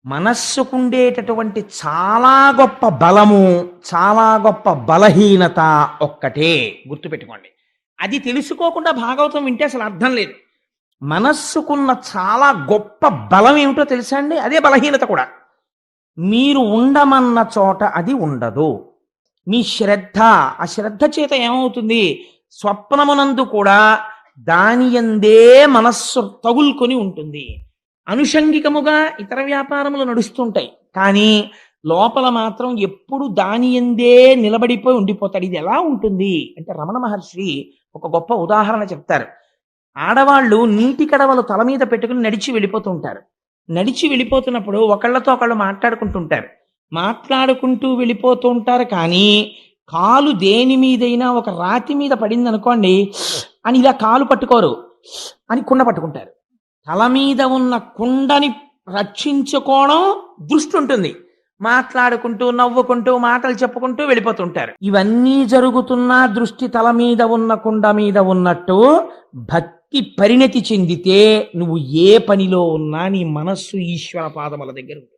మనస్సుకుండేటటువంటి చాలా గొప్ప బలము, చాలా గొప్ప బలహీనత ఒక్కటే గుర్తుపెట్టుకోండి. అది తెలుసుకోకుండా భాగవతం వింటే అసలు అర్థం లేదు. మనస్సుకున్న చాలా గొప్ప బలం ఏమిటో తెలుసా అండి? అదే బలహీనత కూడా. మీరు ఉండమన్న చోట అది ఉండదు. మీ శ్రద్ధ, ఆ శ్రద్ధ చేత ఏమవుతుంది? స్వప్నమునందు కూడా దాని యందే మనస్సు తగులుకొని ఉంటుంది. అనుషంగికముగా ఇతర వ్యాపారములు నడుస్తుంటాయి. కానీ లోపల మాత్రం ఎప్పుడు దాని యందే నిలబడిపోయి ఉండిపోతాడు. ఇది ఎలా ఉంటుంది అంటే రమణ మహర్షి ఒక గొప్ప ఉదాహరణ చెప్తారు. ఆడవాళ్ళు నీటి కడవలు తల మీద పెట్టుకుని నడిచి వెళ్ళిపోతూ ఉంటారు. నడిచి వెళ్ళిపోతున్నప్పుడు ఒకళ్ళతో ఒకళ్ళు మాట్లాడుకుంటుంటారు. మాట్లాడుకుంటూ వెళ్ళిపోతూ ఉంటారు, కానీ కాలు దేని మీదైనా ఒక రాతి మీద పడింది అనుకోండి అని ఇలా కాలు పట్టుకోరు, అని కుండ పట్టుకుంటారు. తల మీద ఉన్న కుండని రక్షించుకోవడం దృష్టి ఉంటుంది. మాట్లాడుకుంటూ నవ్వుకుంటూ మాటలు చెప్పుకుంటూ వెళ్ళిపోతుంటారు. ఇవన్నీ జరుగుతున్నా దృష్టి తల మీద ఉన్న కుండ మీద ఉన్నట్టు భక్తి పరిణతి చెందితే నువ్వు ఏ పనిలో ఉన్నా నీ మనస్సు ఈశ్వర పాదముల దగ్గర ఉంటుంది.